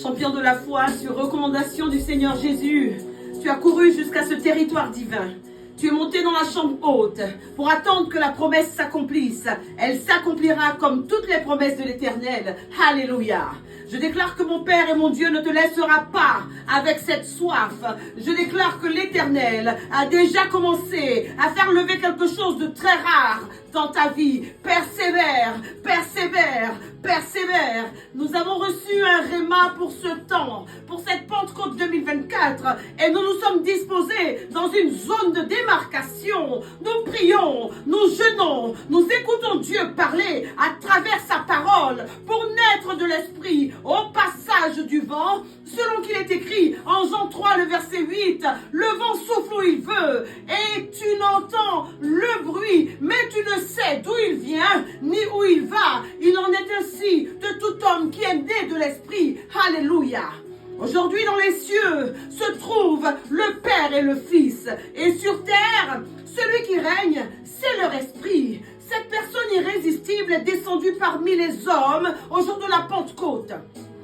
Champion de la foi, sur recommandation du Seigneur Jésus, tu as couru jusqu'à ce territoire divin. Tu es monté dans la chambre haute pour attendre que la promesse s'accomplisse. Elle s'accomplira comme toutes les promesses de l'Éternel. Alléluia. Je déclare que mon Père et mon Dieu ne te laissera pas avec cette soif. Je déclare que l'Éternel a déjà commencé à faire lever quelque chose de très rare dans ta vie. Persévère, persévère, persévère. Nous avons reçu un réma pour ce temps, pour cette Pentecôte 2024. Et nous nous sommes disposés dans une zone de démarcation. Nous prions, nous jeûnons, nous écoutons Dieu parler à travers sa parole pour naître de l'esprit au passage du vent, selon qu'il est écrit en Jean 3, le verset 8, le vent souffle où il veut et tu n'entends le bruit, mais tu ne sais d'où il vient ni où il va. Il en est ainsi de tout homme qui est né de l'esprit. Alléluia. Aujourd'hui dans les cieux se trouvent le Père et le Fils, et sur terre, celui qui règne, c'est leur esprit. Cette personne irrésistible est descendue parmi les hommes au jour de la Pentecôte.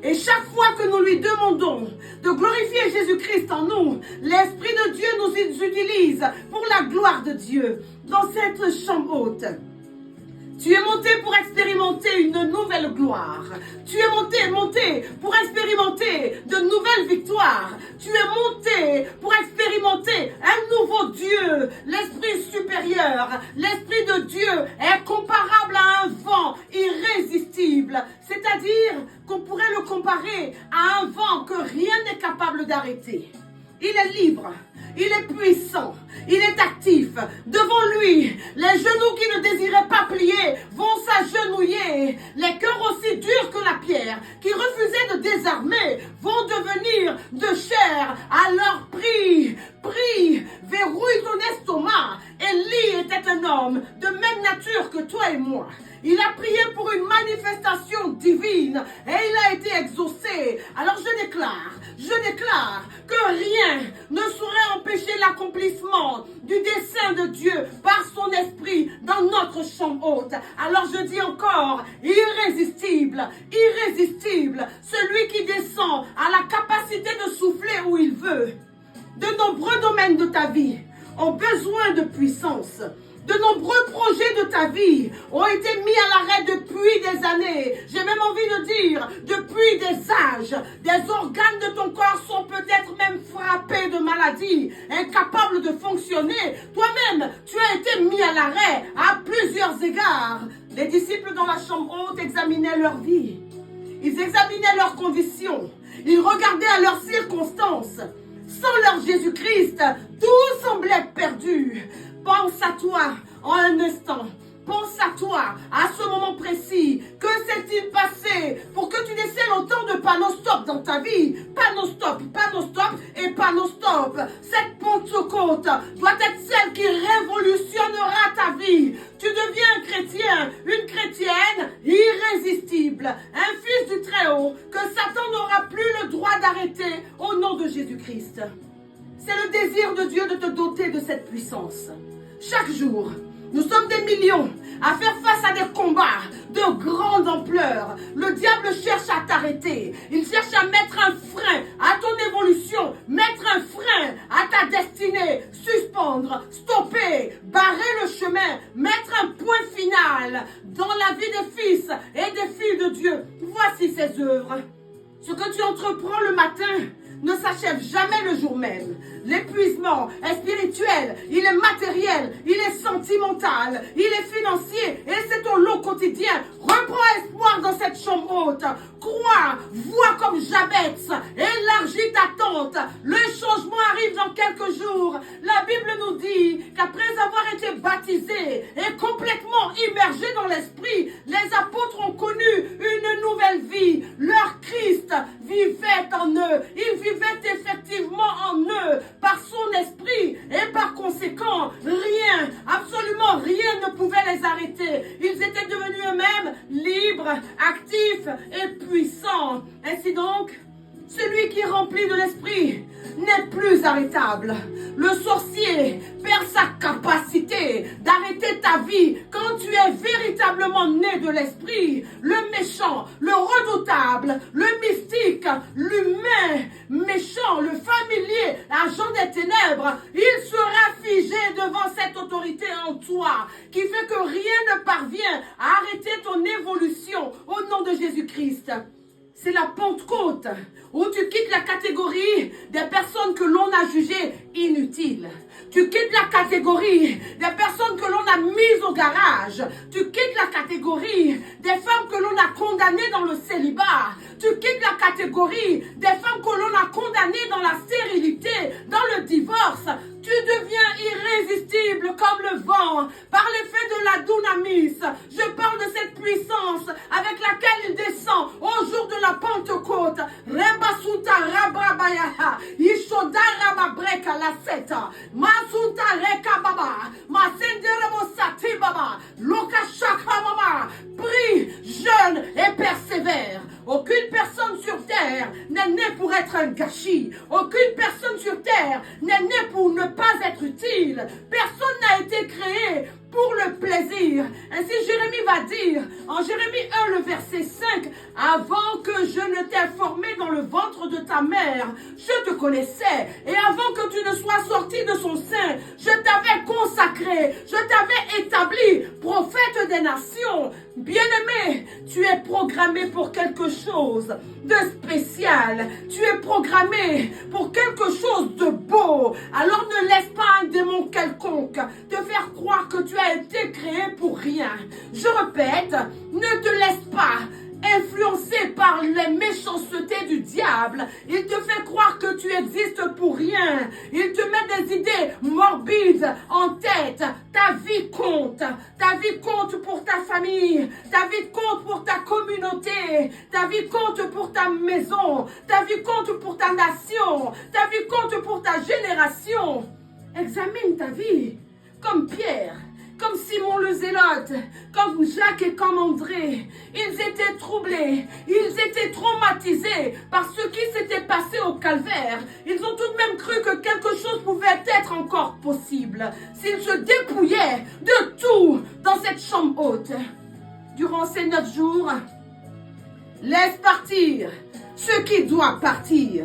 Et chaque fois que nous lui demandons de glorifier Jésus-Christ en nous, l'Esprit de Dieu nous utilise pour la gloire de Dieu dans cette chambre haute. Tu es monté pour expérimenter une nouvelle gloire. Tu es monté pour expérimenter de nouvelles victoires. Tu es monté pour expérimenter un nouveau Dieu, l'Esprit supérieur. L'Esprit de Dieu est comparable à un vent irrésistible. C'est-à-dire qu'on pourrait le comparer à un vent que rien n'est capable d'arrêter. Il est libre, il est puissant, il est actif. Devant lui, les genoux qui ne désiraient pas plier vont s'agenouiller. Les cœurs aussi durs que la pierre, qui refusaient de désarmer, vont devenir de chair. Alors prie, verrouille ton estomac. Élie était un homme de même nature que toi et moi. Il a prié pour une manifestation divine et il a été exaucé. Alors je déclare que rien ne saurait empêcher l'accomplissement du dessein de Dieu par son esprit dans notre chambre haute. Alors je dis encore, irrésistible, celui qui descend à la capacité de souffler où il veut. De nombreux domaines de ta vie ont besoin de puissance. De nombreux projets de ta vie ont été mis à l'arrêt depuis des années. J'ai même envie de dire, depuis des âges. Des organes de ton corps sont peut-être même frappés de maladies, incapables de fonctionner. Toi-même, tu as été mis à l'arrêt à plusieurs égards. Les disciples dans la chambre haute examinaient leur vie. Ils examinaient leurs conditions. Ils regardaient à leurs circonstances. Sans leur Jésus-Christ, tout semblait perdu. Pense à toi en un instant. Pense à toi, à ce moment précis. Que s'est-il passé pour que tu décèles autant de panneaux stop dans ta vie? Panneaux stop et panneaux stop. Cette Pentecôte doit être celle qui révolutionnera ta vie. Tu deviens un chrétien, une chrétienne irrésistible. Un fils du Très-Haut que Satan n'aura plus le droit d'arrêter au nom de Jésus-Christ. C'est le désir de Dieu de te doter de cette puissance. Chaque jour, nous sommes des millions à faire face à des combats de grande ampleur. Le diable cherche à t'arrêter. Il cherche à mettre un frein à ton évolution, mettre un frein à ta destinée, suspendre, stopper, barrer le chemin, mettre un point final dans la vie des fils et des filles de Dieu. Voici ses œuvres. Ce que tu entreprends le matin ne s'achève jamais le jour même. L'épuisement est spirituel, il est matériel, il est sentimental, il est financier et c'est ton lot quotidien. Reprends espoir dans cette chambre haute. Crois, vois comme Jabez, élargis ta tente. Le changement arrive dans quelques jours. La Bible nous dit qu'après avoir été baptisés et complètement immergés dans l'esprit, les apôtres ont connu une nouvelle vie. Leur Christ vivait en eux. Il vivait effectivement en eux par son esprit et par conséquent, rien, absolument rien ne pouvait les arrêter. Ils étaient devenus eux-mêmes libres, actifs et puissants. Ainsi donc, celui qui est rempli de l'esprit n'est plus arrêtable. Le sorcier perd sa capacité d'arrêter ta vie quand tu es véritablement né de l'esprit. Le méchant, le redoutable, le mystique satanique, l'humain méchant, le familier, l'agent des ténèbres, il sera figé devant cette autorité en toi qui fait que rien ne parvient à arrêter ton évolution au nom de Jésus-Christ. C'est la Pentecôte où tu quittes la catégorie des personnes que l'on a jugées inutiles. Tu quittes la catégorie des personnes que l'on a mises au garage. Tu quittes la catégorie des femmes que l'on a condamnées dans le célibat. Tu quittes la catégorie des femmes que l'on a condamnées dans la stérilité, dans le divorce. Tu deviens irrésistible comme le vent par l'effet de la dunamis. Je parle de cette puissance avec laquelle il descend au jour de la Pentecôte. Rebasuta rabrabayaha, ishoda rababreka la seta, masuta reka baba, masendere sati baba, lokashaka baba. Prie, jeûne et persévère. Aucune personne sur terre n'est née pour être un gâchis. Aucune personne sur terre n'est née pour ne pas être utile. Personne n'a été créé pour le plaisir. Ainsi Jérémie va dire en Jérémie 1 le verset 5, avant que je ne t'ai formé dans le ventre de ta mère, je te connaissais, et avant que tu ne sois sorti de son sein, je t'avais consacré, je t'avais établi prophète des nations. Bien-aimé, tu es programmé pour quelque chose de spécial. Tu es programmé pour quelque chose de beau. Alors ne laisse pas un démon quelconque te faire croire que tu as été créé pour rien. Je répète, ne te laisse pas influencé par les méchancetés du diable. Il te fait croire que tu existes pour rien. Il te met des idées morbides en tête. Ta vie compte. Ta vie compte pour ta famille. Ta vie compte pour ta communauté. Ta vie compte pour ta maison. Ta vie compte pour ta nation. Ta vie compte pour ta génération. Examine ta vie comme Pierre, comme Simon le Zélote, comme Jacques et comme André. Ils étaient troublés, ils étaient traumatisés par ce qui s'était passé au calvaire. Ils ont tout de même cru que quelque chose pouvait être encore possible s'ils se dépouillaient de tout dans cette chambre haute. Durant ces 9 jours, laisse partir ce qui doit partir.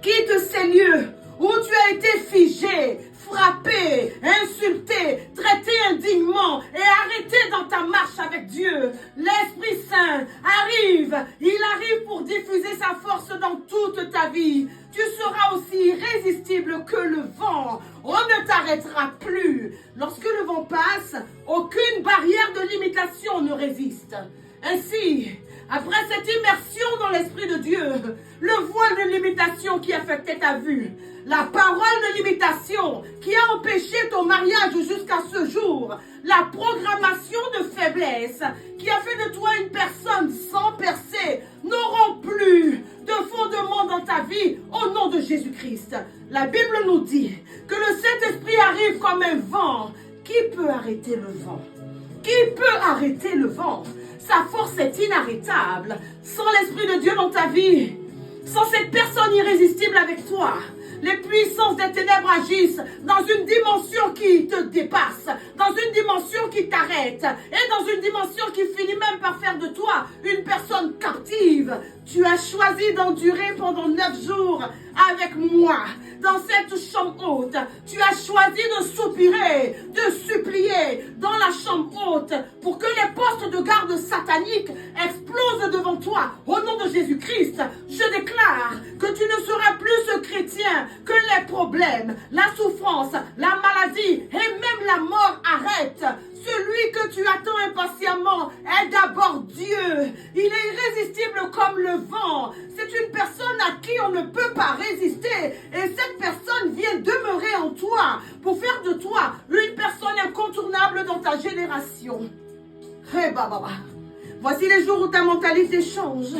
Quitte ces lieux où tu as été figé, frappé, insulté, traité indignement et arrêté dans ta marche avec Dieu. L'Esprit Saint arrive. Il arrive pour diffuser sa force dans toute ta vie. Tu seras aussi irrésistible que le vent. On ne t'arrêtera plus. Lorsque le vent passe, aucune barrière de limitation ne résiste. Ainsi, après cette immersion dans l'Esprit de Dieu, le voile de limitation qui affectait ta vue, la parole de limitation qui a empêché ton mariage jusqu'à ce jour, la programmation de faiblesse qui a fait de toi une personne sans percée, n'auront plus de fondement dans ta vie au nom de Jésus-Christ. La Bible nous dit que le Saint-Esprit arrive comme un vent. Qui peut arrêter le vent? Qui peut arrêter le vent? Sa force est inarrêtable. Sans l'Esprit de Dieu dans ta vie, sans cette personne irrésistible avec toi, les puissances des ténèbres agissent dans une dimension qui te dépasse, dans une dimension qui t'arrête et dans une dimension qui finit même par faire de toi une personne captive. Tu as choisi d'endurer pendant 9 jours avec moi dans cette chambre haute. Tu as choisi de soupirer, de supplier dans la chambre haute pour que les postes de garde sataniques explosent devant toi. Au nom de Jésus-Christ, je déclare que tu ne seras plus ce chrétien que les problèmes, la souffrance, la maladie et même la mort arrêtent. Celui que tu attends impatiemment est d'abord Dieu. Il est irrésistible comme le vent. C'est une personne à qui on ne peut pas résister. Et cette personne vient demeurer en toi pour faire de toi une personne incontournable dans ta génération. Voici les jours où ta mentalité change.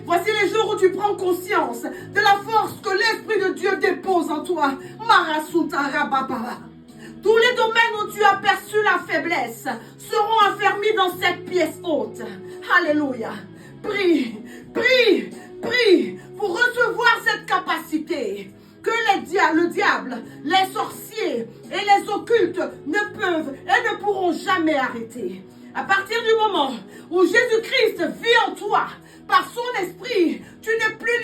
Voici les jours où tu prends conscience de la force que l'Esprit de Dieu dépose en toi. Tous les domaines où tu as perçu la faiblesse seront affermis dans cette pièce haute. Alléluia. Prie, prie, prie pour recevoir cette capacité que le diable, les sorciers et les occultes ne peuvent et ne pourront jamais arrêter. À partir du moment où Jésus-Christ vit en toi, par son esprit, tu n'es plus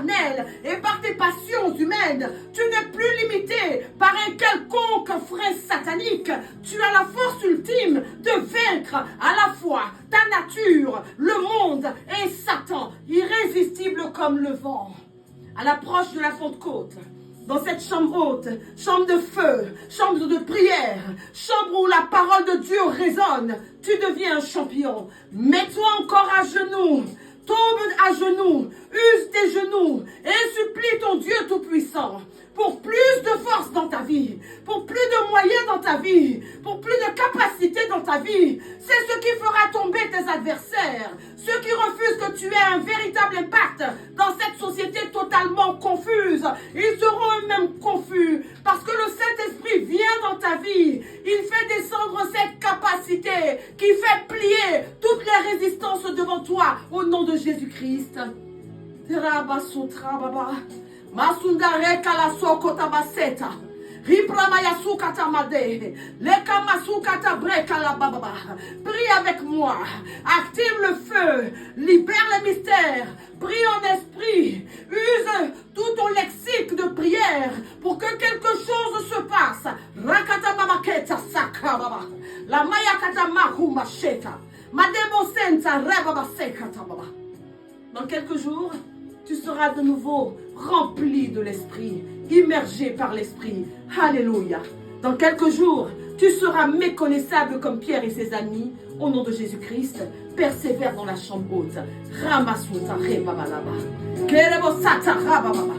charnel et par tes passions humaines. Tu n'es plus limité par un quelconque frein satanique. Tu as la force ultime de vaincre à la fois ta nature, le monde et Satan, irrésistible comme le vent. À l'approche de la Pentecôte, dans cette chambre haute, chambre de feu, chambre de prière, chambre où la parole de Dieu résonne, tu deviens un champion. Mets-toi encore à genoux, tombe à genoux, use tes genoux et supplie ton Dieu Tout-Puissant pour plus de force dans ta vie, pour plus de moyens dans ta vie, pour plus de capacité dans ta vie. C'est ce qui fera tomber tes adversaires, ceux qui refusent que tu aies un véritable impact dans cette société totalement confuse. Ils seront eux-mêmes confus parce que le Saint-Esprit vient dans ta vie. Il fait descendre cette capacité qui fait plier toutes les résistances devant toi au nom de Jésus-Christ. Masundare kala sokota baseta. Ripramaya sukata made. Leka masukata breka la baba. Prie avec moi. Active le feu. Libère les mystères. Prie en esprit. Use tout ton lexique de prière pour que quelque chose se passe. Rakata mamaketa saka baba. La maya kata maku macheta. Mademo senza rebaba sekata baba. Dans quelques jours, tu seras de nouveau rempli de l'Esprit, immergé par l'Esprit. Alléluia. Dans quelques jours, tu seras méconnaissable comme Pierre et ses amis. Au nom de Jésus-Christ, persévère dans la chambre haute. Ramasuta rebabalaba. Kerebosata rabababa.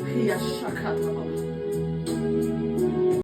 Ria shakata baba.